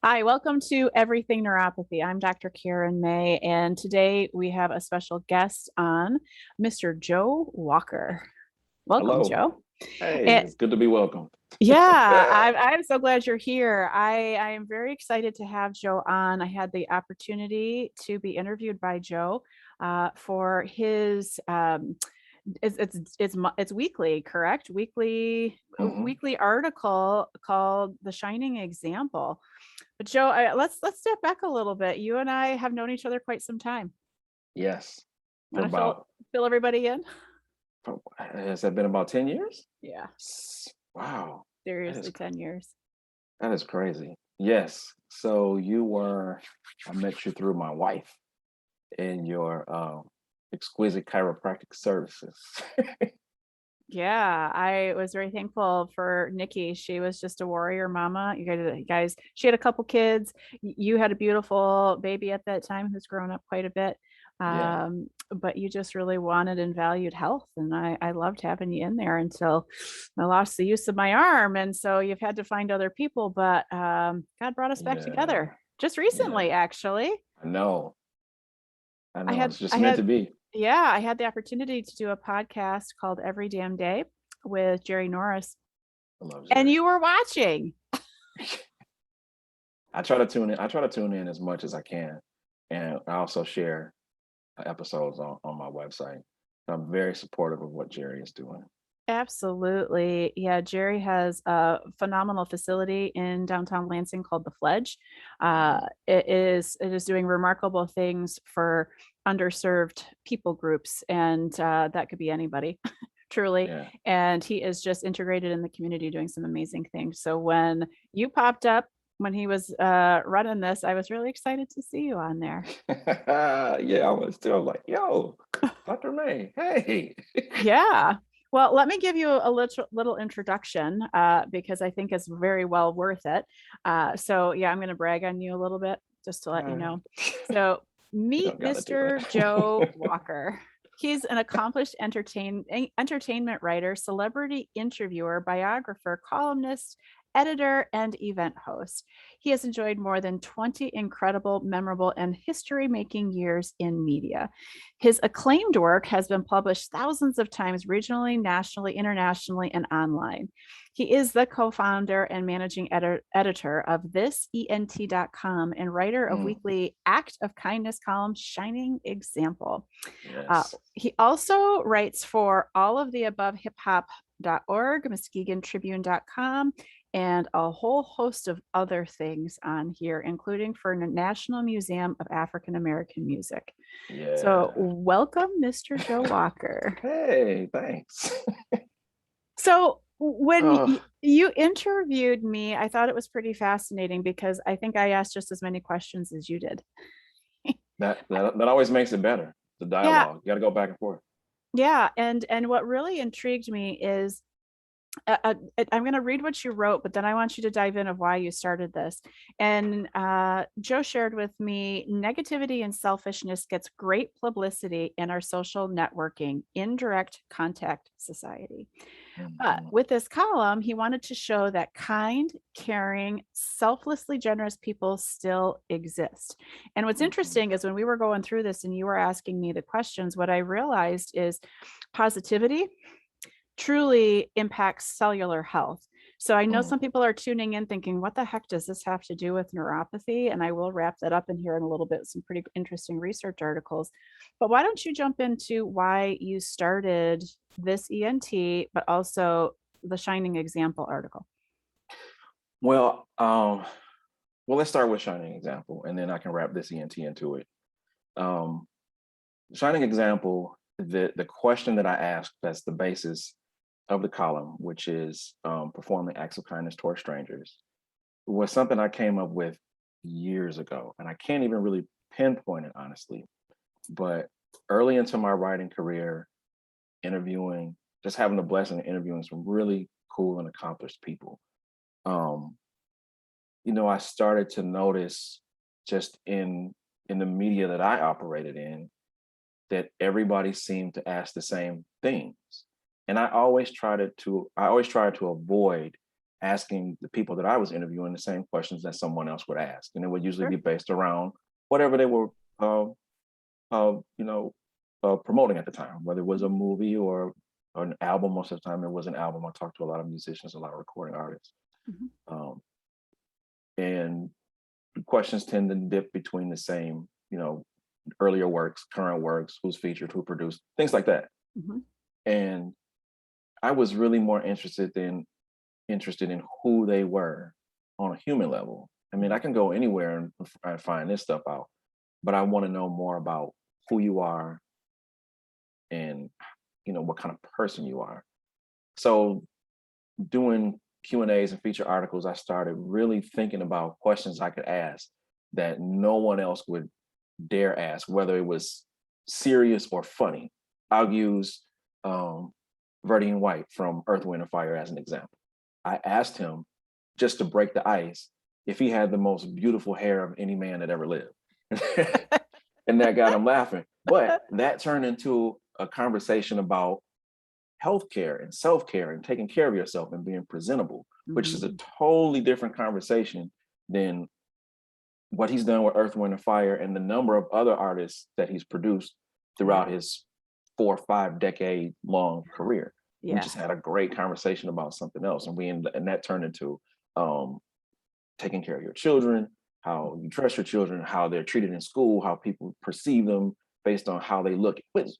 Hi, welcome to Everything Neuropathy. I'm Dr. Karen May, and today we have a special guest on, Mr. Joe Walker. Welcome, Hello. Joe. Hey, And it's good to be welcome. yeah, I'm so glad you're here. I am very excited to have Joe on. I had the opportunity to be interviewed by Joe for his it's weekly, correct? Hmm. Weekly article called "The Shining Example." But Joe, let's step back a little bit. You and I have known each other quite some time. Yes, for Want to fill about, fill everybody in? has that been about 10 years? Yeah, Wow, that seriously, is 10 years. that is crazy. Yes. So I met you through my wife in your exquisite chiropractic services. Yeah, I was very thankful for Nikki. She was just a warrior mama. She had a couple kids. You had a beautiful baby at that time who's grown up quite a bit. Yeah, But you just really wanted and valued health. And I loved having you in there until I lost the use of my arm. And so you've had to find other people. But God brought us back yeah, together just yeah. recently, actually. I know. I I know. had, It's just I meant had, to be. yeah, I had the opportunity to do a podcast called Every Damn Day with Jerry Norris, I love and Jerry. you were watching. I try to tune in. I try to tune in as much as I can, and I also share episodes on my website. I'm very supportive of what Jerry is doing. Absolutely. Yeah, Jerry has a phenomenal facility in downtown Lansing called The Fledge. Hmm. It is doing remarkable things for underserved people groups, and that could be anybody, truly. Yeah. And he is just integrated in the community, doing some amazing things. So when you popped up when he was running this, I was really excited to see you on there. Yeah, I was still like, yo, Dr. May, hey. Yeah. Well, let me give you a little introduction because I think it's very well worth it. So, yeah, I'm going to brag on you a little bit just to let you Uh, know. So, you meet don't gotta do Mr. Joe it. Walker. He's an accomplished entertainment writer, celebrity interviewer, biographer, columnist, editor, and event host. He has enjoyed more than 20 incredible, memorable, and history making years in media. His acclaimed work has been published thousands of times regionally, nationally, internationally, and online. He is the co founder and managing editor of thisent.com and writer of Mm, weekly Act of Kindness column Shining Example. yes. He also writes for all of the above hiphop.org, muskegontribune.com, and a whole host of other things on here, including for the National Museum of African American Music. So, Yeah. welcome, Mr. Joe Walker. Hey, thanks. So, when Oh, you interviewed me, I thought it was pretty fascinating because I think I asked just as many questions as you did. that always makes it better. The Yeah, dialogue. You gotta go back and forth. yeah, and what really intrigued me is I'm going to read what you wrote, but then I want you to dive in of why you started this. And Joe shared with me negativity and selfishness gets great publicity in our social networking, indirect contact society. But Mhm. with this column, he wanted to show that kind, caring, selflessly generous people still exist. And what's Mhm. interesting is when we were going through this and you were asking me the questions, what I realized is positivity truly impacts cellular health. So I know Mm. some people are tuning in thinking, what the heck does this have to do with neuropathy? And I will wrap that up in here in a little bit, some pretty interesting research articles. But why don't you jump into why you started this ENT, but also the Shining Example article? Well, well, let's start with Shining Example, and then I can wrap this ENT into it. Um, Shining Example, the question that I asked that's the basis of the column, which is performing acts of kindness towards strangers, was something I came up with years ago. And I can't even really pinpoint it honestly. But early into my writing career, interviewing, just having the blessing of interviewing some really cool and accomplished people. Um, I started to notice just in the media that I operated in that everybody seemed to ask the same things. And I always tried to avoid asking the people that I was interviewing the same questions that someone else would ask, and it would usually Sure. be based around whatever they were, you know, promoting at the time, whether it was a movie or an album. Most of the time, it was an album. I talked to a lot of musicians, a lot of recording artists, Mhm. um, and questions tend to dip between the same, earlier works, current works, who's featured, who produced, things like that. Mhm. And I was really more interested in who they were on a human level. I mean, Mhm. I can go anywhere and find this stuff out, but I want to know more about who you are and what kind of person you are. So doing Q&As and feature articles, I started really thinking about questions I could ask that no one else would dare ask, whether it was serious or funny. I'll use Verdian White from Earth, Wind, and Fire as an example. I asked him, just to break the ice, if he had the most beautiful hair of any man that ever lived. And that got him laughing. But that turned into a conversation about healthcare and self-care and taking care of yourself and being presentable, which is a Mhm. totally different conversation than what he's done with Earth, Wind, and Fire and the number of other artists that he's produced throughout Yeah. his 4 or 5 decade long career. We Yeah. just had a great conversation about something else, and that turned into um, taking care of your children, how you dress your children, how they're treated in school, how people perceive them based on how they look. It was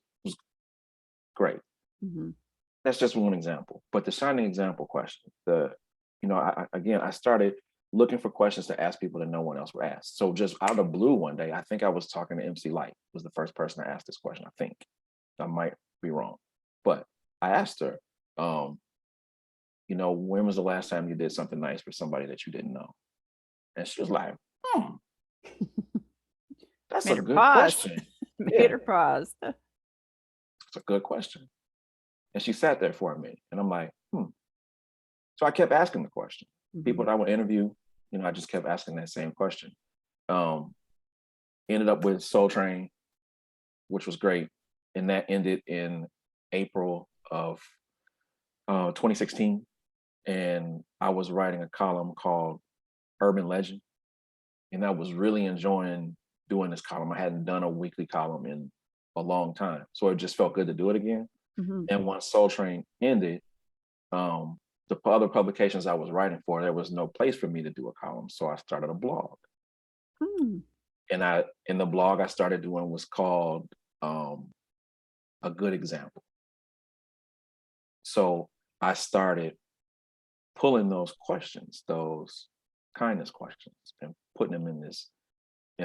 great. Mhm. That's just one example. But the shining example question, again, I started looking for questions to ask people that no one else would ask. So just out of blue one day, I think I was talking to MC Light, was the first person to ask this question. I think I might be wrong, but I asked her, when was the last time you did something nice for somebody that you didn't know? And she was like, hmm, that's Made a her good pause. question. Made Yeah, her pause. it's a good question. And she sat there for a minute, and I'm like, hmm. So I kept asking the question. People Mhm. that I would interview, I just kept asking that same question. Um, Ended up with Soul Train, which was great, and that ended in April of 2016. And I was writing a column called Urban Legend, and I was really enjoying doing this column. I hadn't done a weekly column in a long time, so it just felt good to do it again. Mhm. And once Soul Train ended, um, the other publications I was writing for, there was no place for me to do a column, so I started a blog. Mm. And in the blog I started doing was called um, A Good Example. So I started pulling those questions, those kindness questions, and putting them in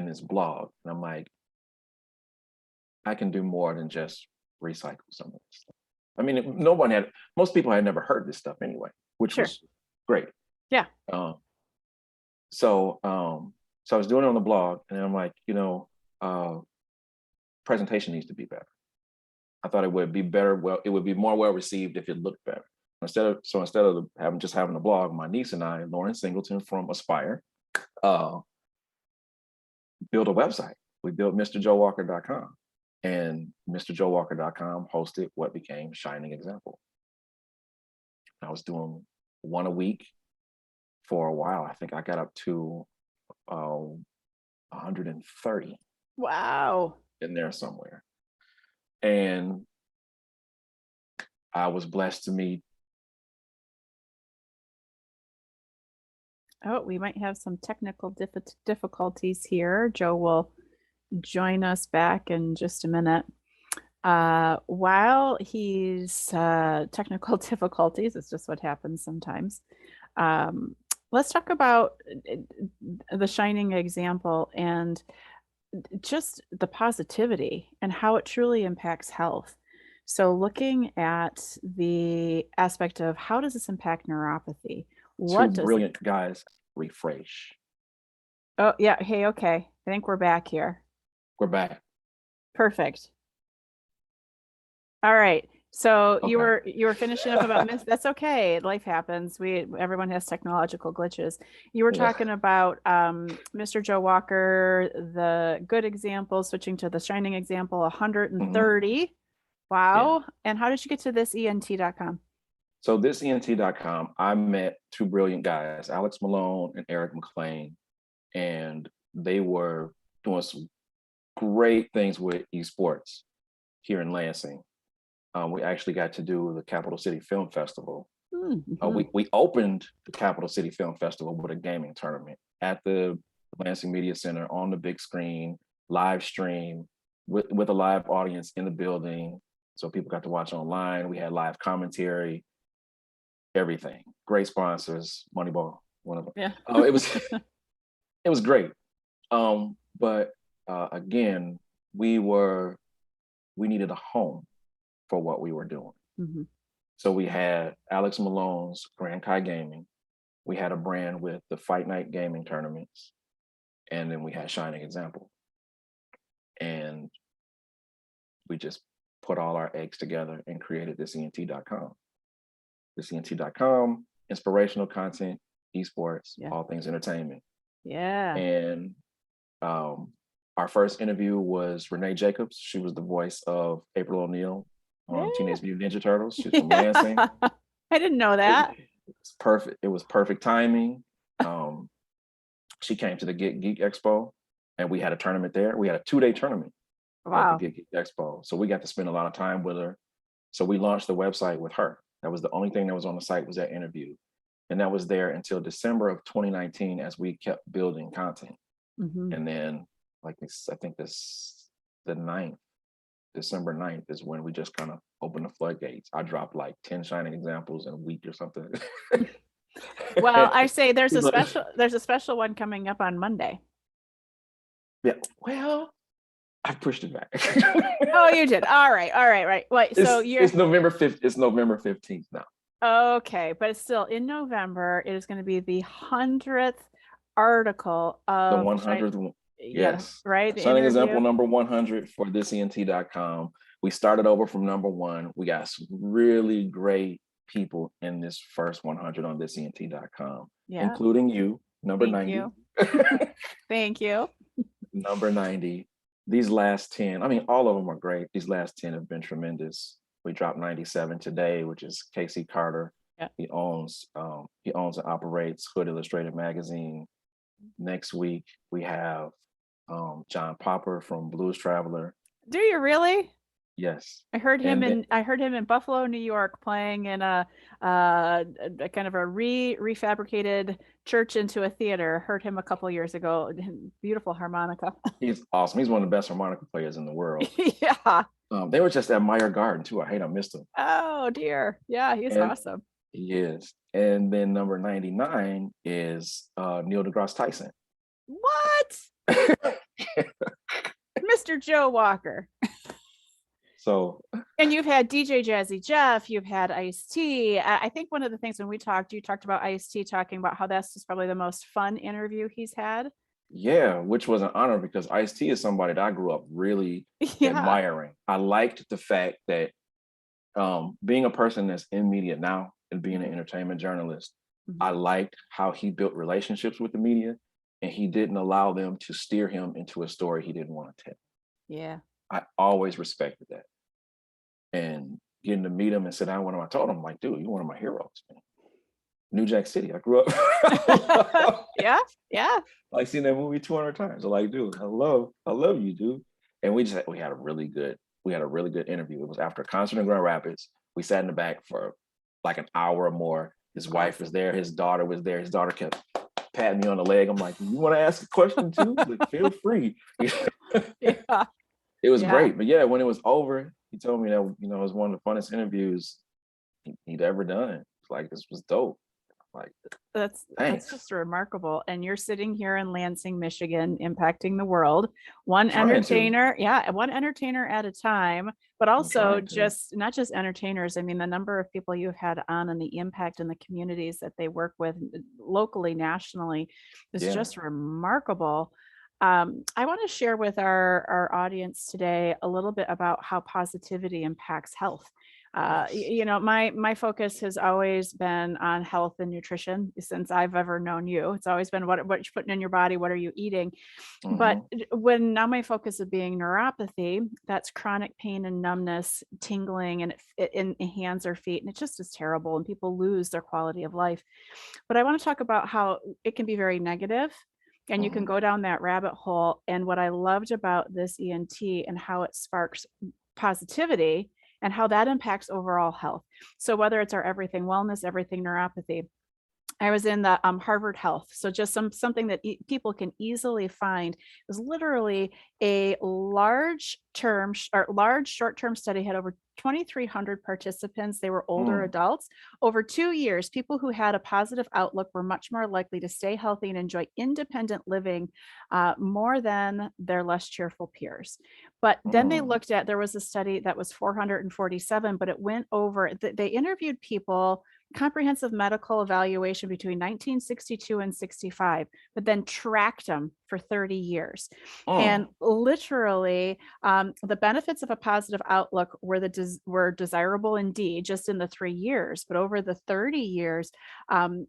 this blog. And I'm like, I can do more than just recycle some of this stuff. I mean, most people had never heard this stuff anyway, which Sure. was great. Yeah. Um, so I was doing it on the blog, and I'm like, uh, presentation needs to be better. I thought it would be better. Well, it would be more well received if it looked better. Instead of having a blog, my niece and I, Lauren Singleton from Aspire, uh, built a website. We built MrJoeWalker.com, and MrJoeWalker.com hosted what became Shining Example. I was doing one a week for a while. I think I got up to 130 Wow. in there somewhere. And I was blessed to meet. Oh, we might have some technical difficulties here. Joe will join us back in just a minute. While he's technical difficulties, it's just what happens sometimes. Um, let's talk about the shining example and just the positivity and how it truly impacts health. So, looking at the aspect of how does this impact neuropathy? Two What does brilliant guys refresh. Oh, yeah. Hey, okay. I think we're back here. We're back. Perfect. All right. So you Okay. were you were finishing up about that's okay. Life happens. Everyone has technological glitches. You were Yeah. talking about Mr. Joe Walker, the good example, switching to the shining example, Hmm. 130. Yeah. Wow. And how did you get to this ENT.com? So this ENT.com, I met two brilliant guys, Alex Malone and Eric McLean, and they were doing some great things with esports here in Lansing. We actually got to do the Capital City Film Festival. Mm-hmm. We opened the Capital City Film Festival with a gaming tournament at the Lansing Media Center on the big screen, live stream with a live audience in the building. So people got to watch online. We had live commentary, everything. Great sponsors, Moneyball, one of them. Yeah. It was it was great. But again, we needed a home for what we were doing. Mm-hmm. So we had Alex Malone's Grand Kai Gaming. We had a brand with the Fight Night gaming tournaments, and then we had Shining Example. And we just put all our eggs together and created this ENT.com. This ENT.com, inspirational content, esports, Yeah. all things entertainment. Yeah. And our first interview was Renee Jacobs. She was the voice of April O'Neil on Yeah. Teenage Mutant Ninja Turtles. She's from Lansing. I didn't know It, that. it was perfect. It was perfect timing. She came to the Geek Expo, and we had a tournament there. We had a 2-day tournament at the Wow. Geek Expo. So we got to spend a lot of time with her. So we launched the website with her. That was the only thing that was on the site was that interview. And that was there until December of 2019 as we kept building content. Mm-hmm. And then like this, I think this the 9th, December 9th is when we just kind of opened the floodgates. I dropped like 10 Shining Examples in a week or something. Well, I say there's a He's like, special one coming up on Monday. yeah, well, I pushed it back. Oh, you did. All right. Right. Wait, so you're it's November 5th. It's November 15th now. okay, but it's still in November. It is going to be the 100th article The of 100th one. yeah, Yes. right. The Shining Example interview. number 100 for this ENT.com. We started over from number 1. We got some really great people in this first 100 on this ENT.com, Yeah. including you, number Thank 90. you. Thank you. Number 90. These last 10, I mean, all of them are great. These last 10 have been tremendous. We dropped 97 today, which is Casey Carter. Yeah. He owns and operates Hood Illustrated magazine. Next week we have John Popper from Blues Traveler. Do you really? Yes. I heard him And then, in Buffalo, New York, playing in a kind of a refabricated church into a theater. Heard him a couple years ago. Beautiful harmonica. he's awesome. He's one of the best harmonica players in the world. Yeah. They were just at Meyer Garden too. I missed him. Oh dear. Yeah, he's And awesome. he is. And then number 99 is Neil deGrasse Tyson. What? Mr. Joe Walker. So, and you've had DJ Jazzy Jeff, you've had Ice-T. I think one of the things when we talked, you talked about Ice-T talking about how that's just probably the most fun interview he's had. yeah, which was an honor because Ice-T is somebody that I grew up really admiring. I liked the fact that being a person that's in media now and being an entertainment journalist, I liked how he built relationships with the media and he didn't allow them to steer him into a story he didn't want to tell. Yeah. I always respected that. And getting to meet him and sit down with him, I told him, like, dude, you're one of my heroes, man. New Jack City, I grew up. Yeah. Like seen that movie 200 times. I'm like, dude, I love you, dude. And we had a really good interview. It was after a concert in Grand Rapids. We sat in the back for like an hour or more. His wife was there, his daughter was there. His daughter kept patting me on the leg. I'm like, you want to ask a question too? Like, feel free. Yeah. It was great. But yeah, when it was over, he told me that, it was one of the funnest interviews he'd ever done. Like, this was dope. Like, that's just remarkable. And you're sitting here in Lansing, Michigan, impacting the world, one entertainer at a time, but also just not just entertainers. I mean, the number of people you've had on and the impact in the communities that they work with locally, nationally is just remarkable. I want to share with our audience today a little bit about how positivity impacts health. My focus has always been on health and nutrition since I've ever known you. It's always been what you're putting in your body, what are you eating? But Hmm. when now my focus of being neuropathy, that's chronic pain and numbness, tingling, and in hands or feet, and it just is terrible, and people lose their quality of life. But I want to talk about how it can be very negative, and you can Hmm. go down that rabbit hole. And what I loved about this ENT and how it sparks positivity and how that impacts overall health. So whether it's our everything wellness, everything neuropathy, I was in the Harvard Health, so just something that people can easily find. It was literally a large short-term study, had over 2,300 participants. They were older Mm. adults. Over 2 years, people who had a positive outlook were much more likely to stay healthy and enjoy independent living more than their less cheerful peers. But then they Mm. looked at, there was a study that was 447, but it went over, they interviewed people, comprehensive medical evaluation between 1962 and 65, but then tracked them for 30 years. And Mm. literally, the benefits of a positive outlook were desirable indeed, just in the 3 years. But over the 30 years, um,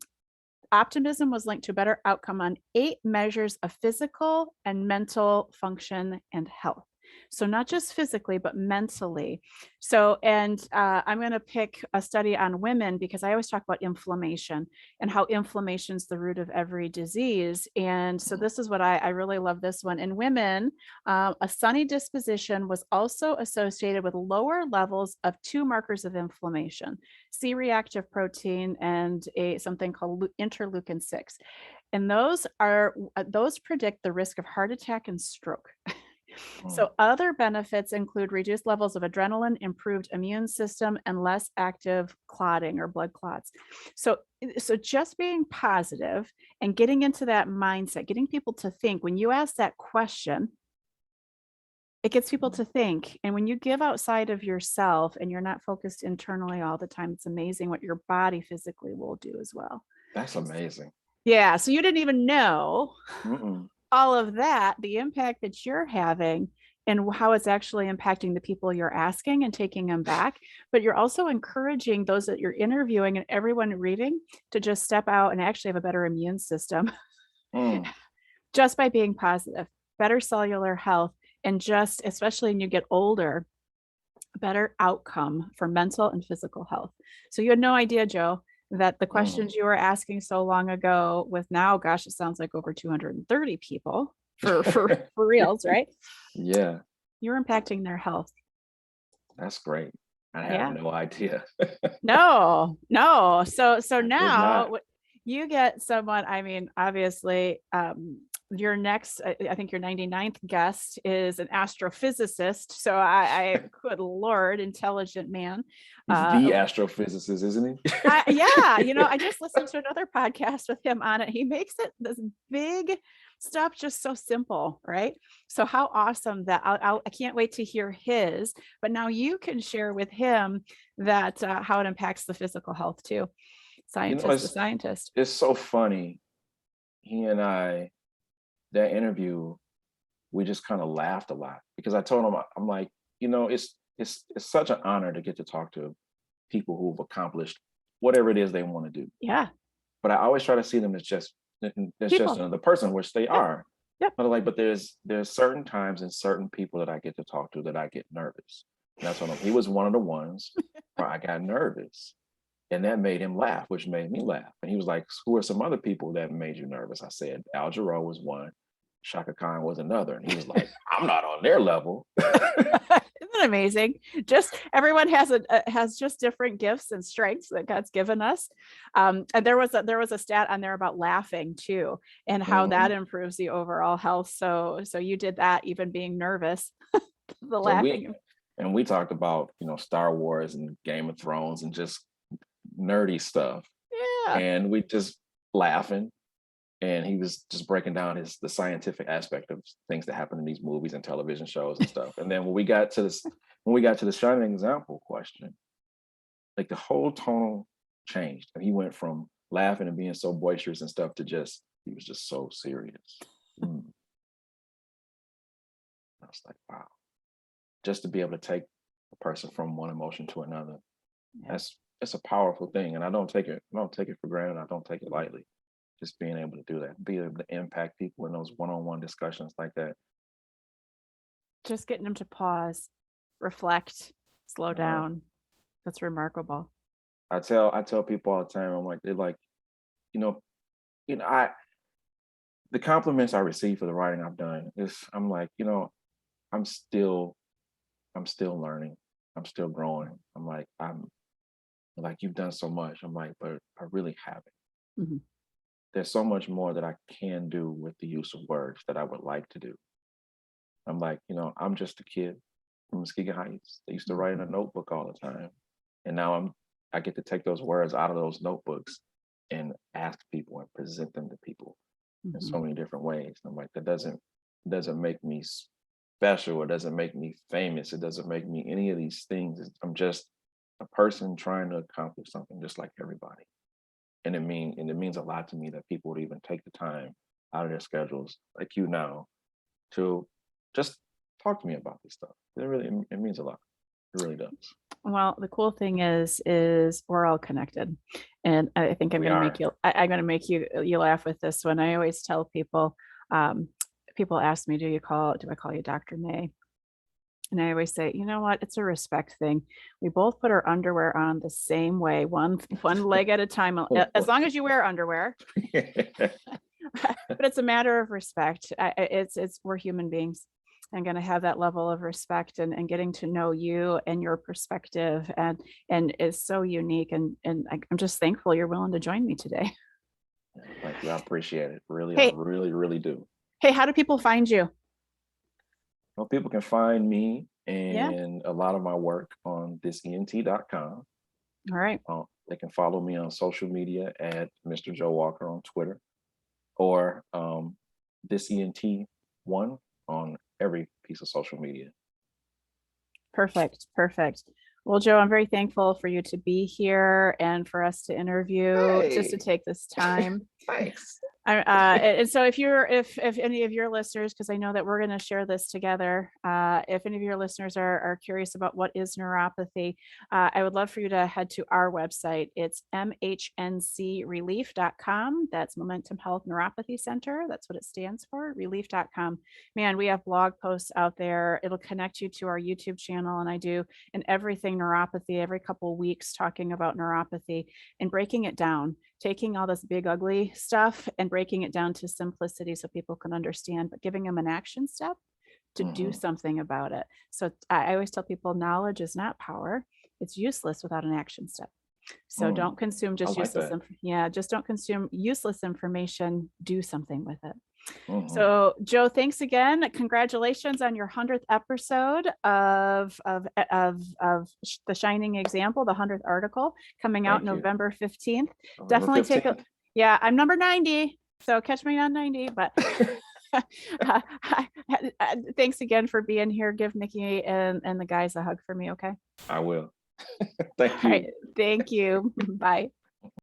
optimism was linked to a better outcome on 8 measures of physical and mental function and health. So not just physically, but mentally. So, and I'm going to pick a study on women because I always talk about inflammation and how inflammation is the root of every disease. And so Mm. this is what I really love this one. In women, a sunny disposition was also associated with lower levels of 2 markers of inflammation: C-reactive protein and a something called interleukin 6. And those predict the risk of heart attack and stroke. Mm. So other benefits include reduced levels of adrenaline, improved immune system, and less active clotting or blood clots. So just being positive and getting into that mindset, getting people to think, when you ask that question, it gets people Mm. to think. And when you give outside of yourself and you're not focused internally all the time, it's amazing what your body physically will do as well. That's amazing. Yeah. So you didn't even know Mm-mm. all of that, the impact that you're having and how it's actually impacting the people you're asking and taking them back. But you're also encouraging those that you're interviewing and everyone reading to just step out and actually have a better immune system Mm. just by being positive, better cellular health, and just especially when you get older, better outcome for mental and physical health. So you had no idea, Joe, that the Mm. questions you were asking so long ago with now, gosh, it sounds like over 230 people for reals, right? Yeah, You're impacting their health. that's great. I had Yeah. no idea. No, no. So I did now not. you get someone, I mean, obviously, your next, I think your 99th guest is an astrophysicist. So good Lord, intelligent man. He's Uh, the astrophysicist, isn't he? yeah, I just listened to another podcast with him on it. He makes it this big stuff just so simple, right? So how awesome that I can't wait to hear his. But now you can share with him that how it impacts the physical health too. You know, Scientist to scientist. it's so funny. He and I, that interview, we just kind of laughed a lot because I told him, I'm like, it's such an honor to get to talk to people who've accomplished whatever it is they want to do. Yeah, But I always try to see them as just people. another person, which they Yep, are. yep. But there's certain times and certain people that I get to talk to that I get nervous. And that's he was one of the ones where I got nervous. And that made him laugh, which made me laugh. And he was like, "Who are some other people that made you nervous?" I said, Al Jarreau was one, Shaka Khan was another. And he was like, "I'm not on their level." Isn't it amazing? Just everyone has just different gifts and strengths that God's given us. And there was a stat on there about laughing too, and how that Mhm. improves the overall health. So you did that even being nervous, the And we laughing. and we talked about, Star Wars and Game of Thrones and just nerdy stuff. Yeah. And we just laughing. And he was just breaking down the scientific aspect of things that happen in these movies and television shows and stuff. And then when we got to the shining example question, like the whole tone changed. And he went from laughing and being so boisterous and stuff to he was just so serious. Mm. I was like, wow. Just to be able to take a person from one emotion to another. Yeah. It's a powerful thing, and I don't take it for granted. I don't take it lightly. Just being able to do that, be able to impact people in those one-on-one discussions like that. Just getting them to pause, reflect, slow Uh, down. That's remarkable. I tell people all the time. I'm like, they're like, you know, I the compliments I receive for the writing I've done is, I'm like, I'm still I'm still learning. I'm still growing. I'm like, you've done so much. I'm like, but I really haven't. Mhm. There's so much more that I can do with the use of words that I would like to do. I'm like, I'm just a kid from Muskegon Heights. They used to write in a Mhm. notebook all the time. And now I get to take those words out of those notebooks and ask people and present them to people in Mhm. so many different ways. And I'm like, that doesn't make me special. It doesn't make me famous. It doesn't make me any of these things. I'm just a person trying to accomplish something just like everybody. And it means a lot to me that people would even take the time out of their schedules, like you now, to just talk to me about this stuff. It means a lot. It really does. Well, the cool thing is we're all connected, and I think We are. I'm gonna make you laugh with this one. I always tell people, um, people ask me, do I call you Dr. May? And I always say, you know what? It's a respect thing. We both put our underwear on the same way, one leg at a time, as long as you wear underwear. But it's a matter of respect. It's we're human beings. I'm going to have that level of respect and getting to know you and your perspective and is so unique and I'm just thankful you're willing to join me today. Thank you. I appreciate it. Really, I Hey, really, really do. hey, how do people find you? Well, people can find me Yeah. and a lot of my work on thisent.com. All right. They can follow me on social media at Mr. Joe Walker on Twitter, or this ENT1 on every piece of social media. Perfect. Perfect. Well, Joe, I'm very thankful for you to be here and for us to interview, just to Hey, take this time. thanks. And so if any of your listeners, because I know that we're going to share this together, if any of your listeners are curious about what is neuropathy, I would love for you to head to our website. It's mhncrelief.com. That's Momentum Health Neuropathy Center. That's what it stands for, relief.com. Man, we have blog posts out there. It'll connect you to our YouTube channel, and I do an everything neuropathy every couple of weeks talking about neuropathy and breaking it down, taking all this big ugly stuff and breaking it down to simplicity so people can understand, but giving them an action step to do Hmm. something about it. So I always tell people knowledge is not power. It's useless without an action step. So don't consume I just like useless that. yeah, just don't consume useless information, do something with it. Hmm. So, Joe, thanks again. Congratulations on your 100th episode of The Shining Example, the 100th article coming out Thank you. November 15th. November Definitely take a, 15th. yeah, I'm number 90. So catch me on 90. But thanks again for being here. Give Nikki and the guys a hug for me, okay? I will. All Thank right. you. Thank you. Bye.